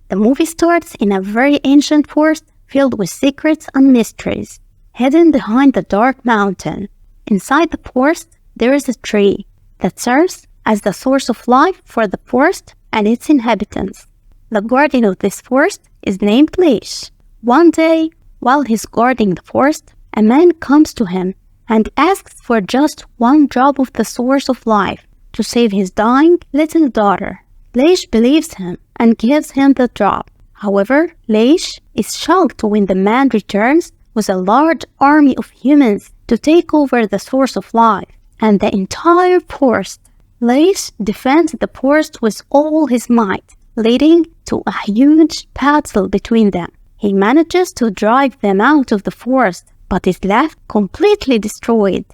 The movie starts in a very ancient forest filled with secrets and mysteries, hidden behind the dark mountain. Inside the forest, there is a tree that serves as the source of life for the forest and its inhabitants. The guardian of this forest is named Leish. One day, while he's guarding the forest, a man comes to him and asks for just one drop of the source of life to save his dying little daughter. Leish believes him and gives him the drop. However, Leish is shocked when the man returns with a large army of humans to take over the source of life and the entire forest. Leish defends the forest with all his might, leading to a huge battle between them. He manages to drive them out of the forest, but is left completely destroyed.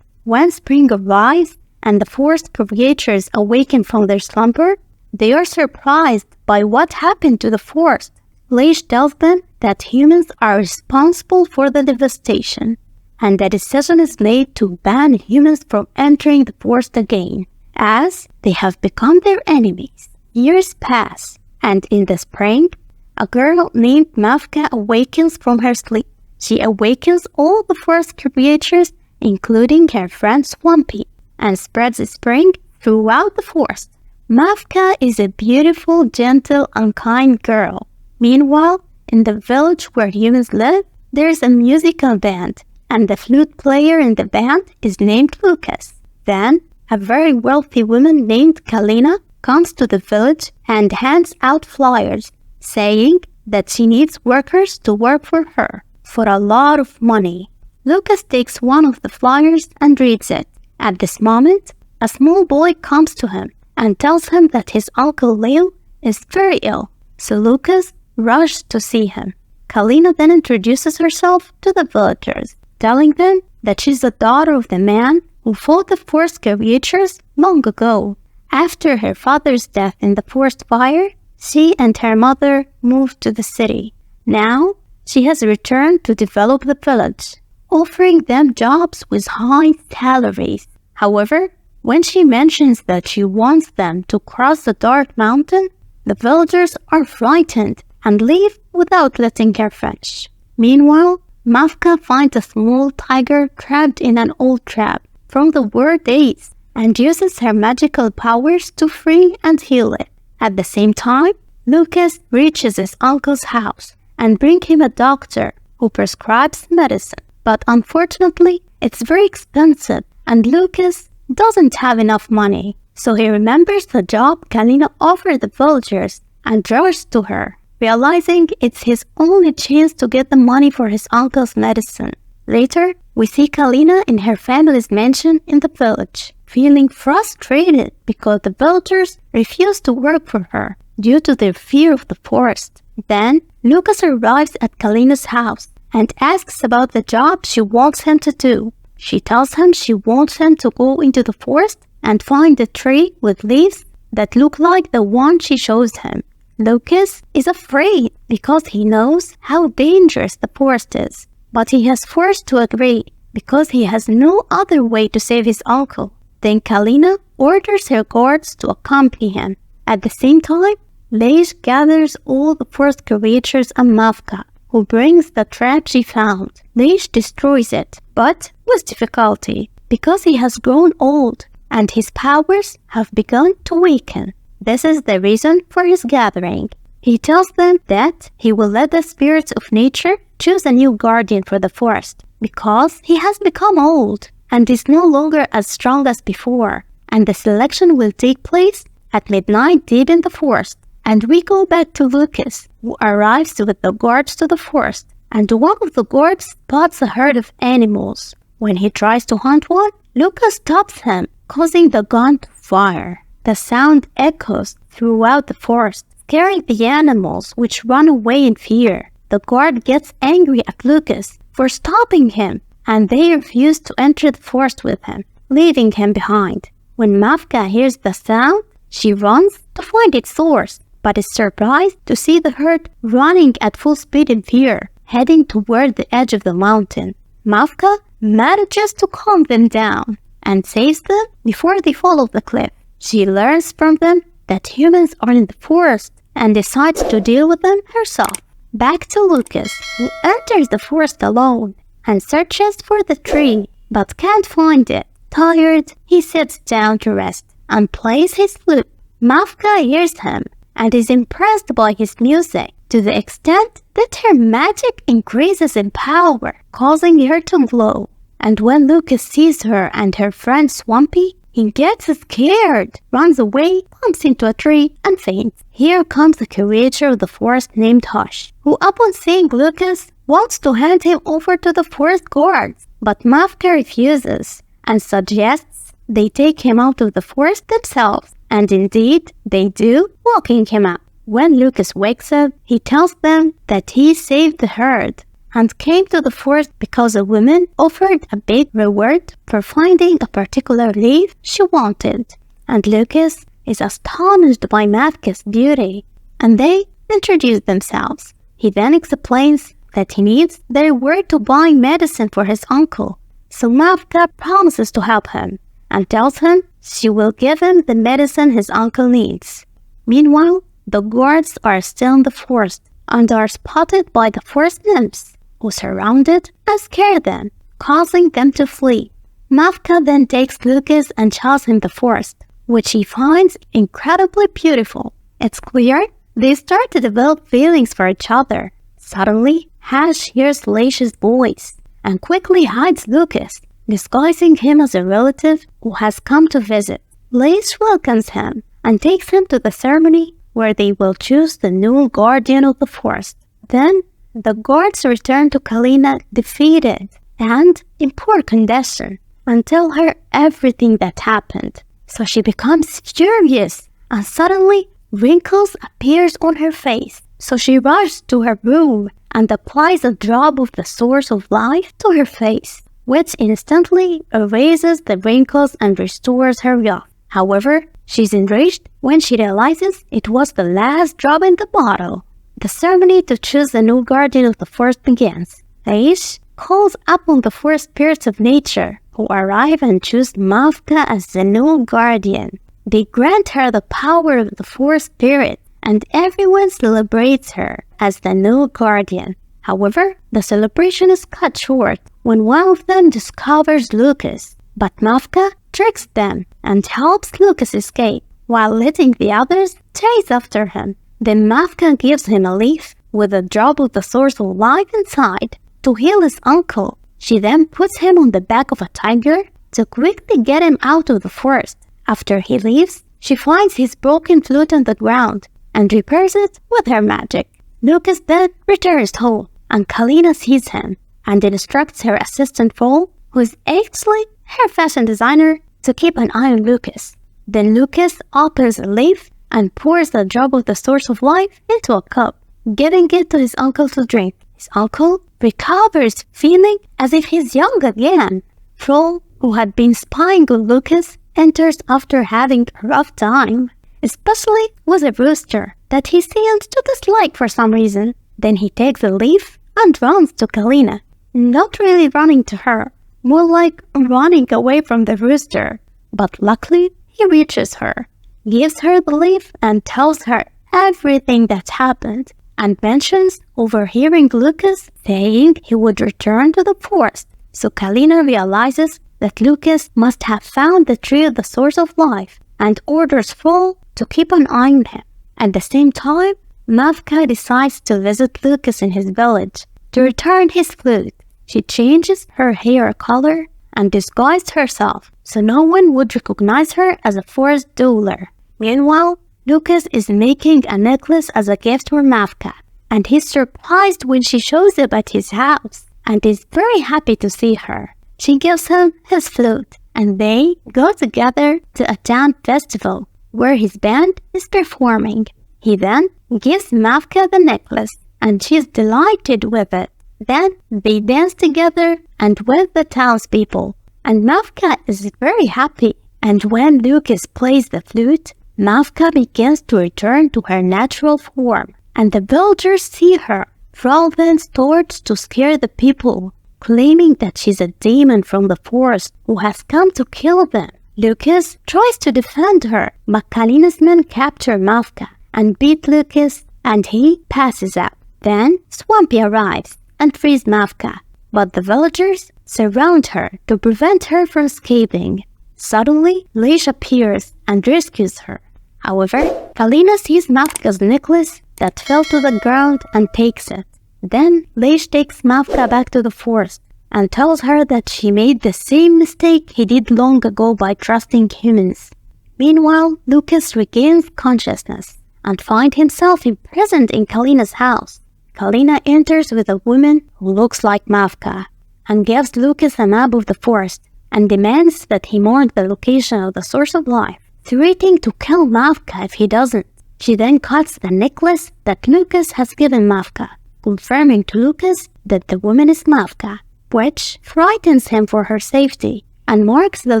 When spring arrives and the forest creatures awaken from their slumber, they are surprised by what happened to the forest. Leish tells them that humans are responsible for the devastation, and the decision is made to ban humans from entering the forest again, as they have become their enemies. Years pass, and in the spring, a girl named Mavka awakens from her sleep. She awakens all the forest creatures, including her friend Swampy, and spreads spring throughout the forest. Mavka is a beautiful, gentle, and kind girl. Meanwhile, in the village where humans live, there is a musical band, and the flute player in the band is named Lucas. Then, a very wealthy woman named Kalina comes to the village and hands out flyers, saying that she needs workers to work for her for a lot of money. Lucas takes one of the flyers and reads it. At this moment, a small boy comes to him and tells him that his uncle Leo is very ill, so Lucas rushes to see him. Kalina then introduces herself to the villagers, telling them that she's the daughter of the man who fought the forest creatures long ago. After her father's death in the forest fire, she and her mother moved to the city. Now, she has returned to develop the village, offering them jobs with high salaries. However, when she mentions that she wants them to cross the dark mountain, the villagers are frightened and leave without letting her finish. Meanwhile, Mavka finds a small tiger trapped in an old trap from the war days and uses her magical powers to free and heal it. At the same time, Lucas reaches his uncle's house and brings him a doctor who prescribes medicine. But unfortunately, it's very expensive and Lucas doesn't have enough money. So he remembers the job Kalina offered the villagers and rushes to her, realizing it's his only chance to get the money for his uncle's medicine. Later, we see Kalina in her family's mansion in the village, feeling frustrated because the villagers refuse to work for her due to their fear of the forest. Then, Lucas arrives at Kalina's house and asks about the job she wants him to do. She tells him she wants him to go into the forest and find a tree with leaves that look like the one she shows him. Lucas is afraid because he knows how dangerous the forest is, but he is forced to agree because he has no other way to save his uncle. Then Kalina orders her guards to accompany him. At the same time, Leish gathers all the forest creatures and Mavka, who brings the trap she found. Leish destroys it, but with difficulty, because he has grown old and his powers have begun to weaken. This is the reason for his gathering. He tells them that he will let the spirits of nature choose a new guardian for the forest, because he has become old and is no longer as strong as before, and the selection will take place at midnight deep in the forest. And we go back to Lucas, who arrives with the guards to the forest, and one of the guards spots a herd of animals. When he tries to hunt one, Lucas stops him, causing the gun to fire. The sound echoes throughout the forest, scaring the animals, which run away in fear. The guard gets angry at Lucas for stopping him, and they refuse to enter the forest with him, leaving him behind. When Mavka hears the sound, she runs to find its source, but is surprised to see the herd running at full speed in fear, heading toward the edge of the mountain. Mavka manages to calm them down and saves them before they fall off the cliff. She learns from them that humans are in the forest and decides to deal with them herself. Back to Lucas, who enters the forest alone and searches for the tree, but can't find it. Tired, he sits down to rest and plays his flute. Mavka hears him and is impressed by his music to the extent that her magic increases in power, causing her to glow. And when Lucas sees her and her friend Swampy, he gets scared, runs away, bumps into a tree, and faints. Here comes the creator of the forest named Hush, who upon seeing Lucas, wants to hand him over to the forest guards. But Mavka refuses and suggests they take him out of the forest themselves. And indeed, they do, walking him out. When Lucas wakes up, he tells them that he saved the herd and came to the forest because a woman offered a big reward for finding a particular leaf she wanted. And Lucas is astonished by Mavka's beauty, and they introduce themselves. He then explains that he needs the reward to buy medicine for his uncle. So Mavka promises to help him and tells him she will give him the medicine his uncle needs. Meanwhile, the guards are still in the forest and are spotted by the forest nymphs, who surround it and scare them, causing them to flee. Mavka then takes Lucas and shows him the forest, which he finds incredibly beautiful. It's clear they start to develop feelings for each other. Suddenly, Hash hears Leish's voice and quickly hides Lucas, disguising him as a relative who has come to visit. Leish welcomes him and takes him to the ceremony where they will choose the new guardian of the forest. Then, the guards return to Kalina defeated and in poor condition and tell her everything that happened. So she becomes furious and suddenly wrinkles appears on her face. So she rushes to her room and applies a drop of the source of life to her face, which instantly erases the wrinkles and restores her youth. However, she's enraged when she realizes it was the last drop in the bottle. The ceremony to choose the new guardian of the forest begins. Leish calls upon the forest spirits of nature, who arrive and choose Mavka as the new guardian. They grant her the power of the forest spirit, and everyone celebrates her as the new guardian. However, the celebration is cut short when one of them discovers Lucas, but Mavka tricks them and helps Lucas escape, while letting the others chase after him. Then Mavka gives him a leaf with a drop of the source of life inside to heal his uncle. She then puts him on the back of a tiger to quickly get him out of the forest. After he leaves, she finds his broken flute on the ground and repairs it with her magic. Lucas then returns home, and Kalina sees him and instructs her assistant Paul, who is actually her fashion designer, to keep an eye on Lucas. Then Lucas opens a leaf and pours a drop of the source of life into a cup, giving it to his uncle to drink. His uncle recovers, feeling as if he's young again. Froll, who had been spying on Lucas, enters after having a rough time, especially with a rooster that he seems to dislike for some reason. Then he takes a leaf and runs to Kalina, not really running to her, more like running away from the rooster. But luckily, he reaches her, gives her the leaf and tells her everything that happened, and mentions overhearing Lucas saying he would return to the forest. So Kalina realizes that Lucas must have found the tree of the source of life and orders Froll to keep an eye on him. At the same time, Mavka decides to visit Lucas in his village to return his flute. She changes her hair color and disguised herself so no one would recognize her as a forest dweller. Meanwhile, Lucas is making a necklace as a gift for Mavka, and he's surprised when she shows up at his house and is very happy to see her. She gives him his flute, and they go together to a town festival where his band is performing. He then gives Mavka the necklace, and she's delighted with it. Then they dance together and with the townspeople, and Mavka is very happy. And when Lucas plays the flute, Mavka begins to return to her natural form, and the villagers see her. Froll then starts to scare the people, claiming that she's a demon from the forest who has come to kill them. Lucas tries to defend her, but Kalina's men capture Mavka and beat Lucas, and he passes out. Then Swampy arrives and frees Mavka, but the villagers surround her to prevent her from escaping. Suddenly, Leish appears and rescues her. However, Kalina sees Mavka's necklace that fell to the ground and takes it. Then Leish takes Mavka back to the forest and tells her that she made the same mistake he did long ago by trusting humans. Meanwhile, Lucas regains consciousness and finds himself imprisoned in Kalina's house. Kalina enters with a woman who looks like Mavka and gives Lucas a map of the forest and demands that he mark the location of the source of life, threatening to kill Mavka if he doesn't. She then cuts the necklace that Lucas has given Mavka, confirming to Lucas that the woman is Mavka, which frightens him for her safety and marks the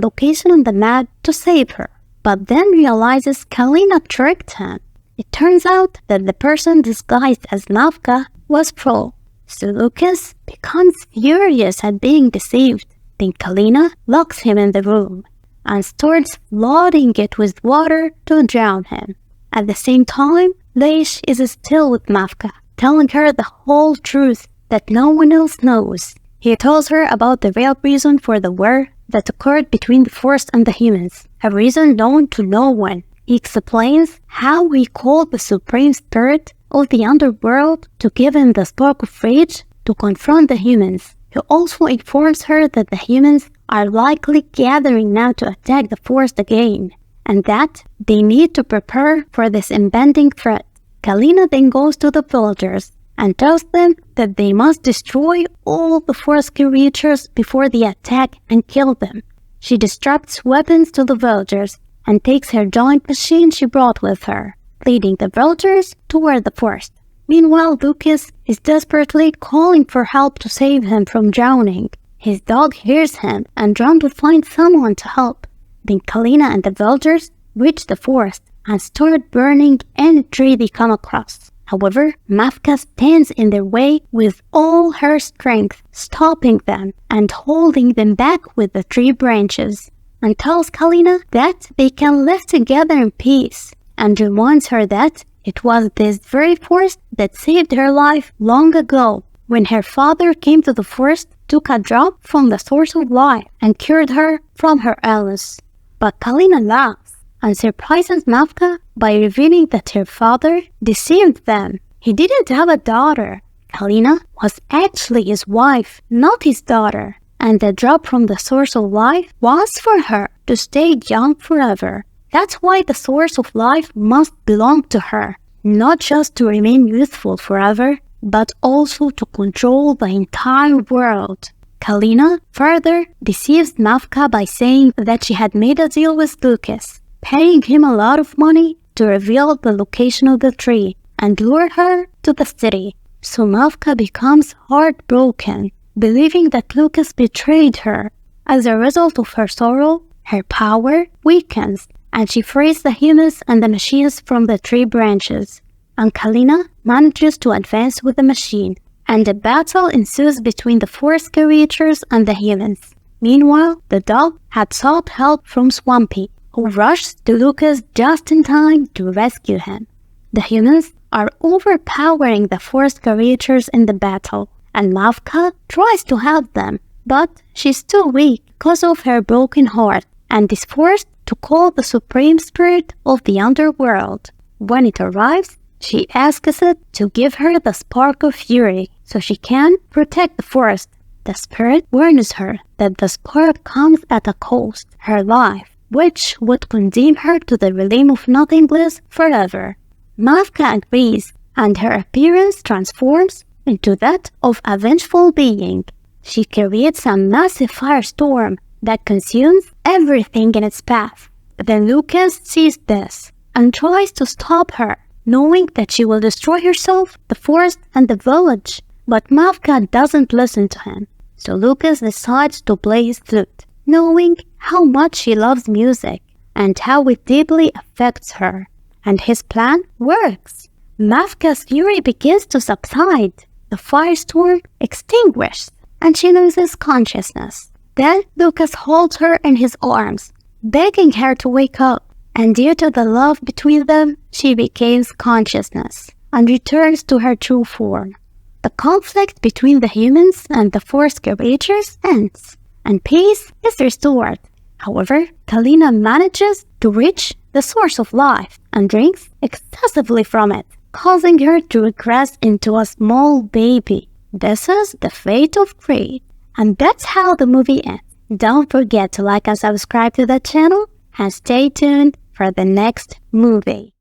location on the map to save her, but then realizes Kalina tricked him. It turns out that the person disguised as Mavka was Pro, so Lucas becomes furious at being deceived. Then Kalina locks him in the room and starts flooding it with water to drown him. At the same time, Leish is still with Mavka, telling her the whole truth that no one else knows. He tells her about the real reason for the war that occurred between the forest and the humans, a reason known to no one. He explains how he called the Supreme Spirit of the Underworld to give him the spark of rage to confront the humans. He also informs her that the humans are likely gathering now to attack the forest again, and that they need to prepare for this impending threat. Kalina then goes to the villagers and tells them that they must destroy all the forest creatures before they attack and kill them. She distributes weapons to the villagers and takes her giant machine she brought with her, leading the villagers toward the forest. Meanwhile, Lucas is desperately calling for help to save him from drowning. His dog hears him and runs to find someone to help. Then Kalina and the villagers reach the forest and start burning any tree they come across. However, Mavka stands in their way with all her strength, stopping them and holding them back with the tree branches, and tells Kalina that they can live together in peace, and reminds her that it was this very forest that saved her life long ago when her father came to the forest, took a drop from the source of life, and cured her from her illness. But Kalina laughs and surprises Mavka by revealing that her father deceived them. He didn't have a daughter. Kalina was actually his wife, not his daughter, and the drop from the source of life was for her to stay young forever. That's why the source of life must belong to her, not just to remain youthful forever, but also to control the entire world. Kalina further deceives Mavka by saying that she had made a deal with Lucas, paying him a lot of money to reveal the location of the tree and lure her to the city. So Mavka becomes heartbroken, believing that Lucas betrayed her. As a result of her sorrow, her power weakens, and she frees the humans and the machines from the tree branches. And Kalina manages to advance with the machine, and a battle ensues between the forest creatures and the humans. Meanwhile, the dog had sought help from Swampy, who rushed to Lucas just in time to rescue him. The humans are overpowering the forest creatures in the battle, and Mavka tries to help them, but she's too weak because of her broken heart, and is forced to call the Supreme Spirit of the Underworld. When it arrives, she asks it to give her the spark of fury so she can protect the forest. The spirit warns her that the spark comes at a cost, her life, which would condemn her to the realm of nothingness forever. Mavka agrees, and her appearance transforms into that of a vengeful being. She creates a massive firestorm that consumes everything in its path. Then Lucas sees this and tries to stop her, knowing that she will destroy herself, the forest, and the village. But Mavka doesn't listen to him, so Lucas decides to play his flute, knowing how much she loves music and how it deeply affects her. And his plan works. Mavka's fury begins to subside, the firestorm extinguishes, and she loses consciousness. Then Lucas holds her in his arms, begging her to wake up, And due to the love between them, she regains consciousness and returns to her true form. The conflict between the humans and the forest creatures ends, and peace is restored. However, Kalina manages to reach the source of life and drinks excessively from it, causing her to regress into a small baby. This is the fate of greed. And that's how the movie ends. Don't forget to like and subscribe to the channel, and stay tuned for the next movie.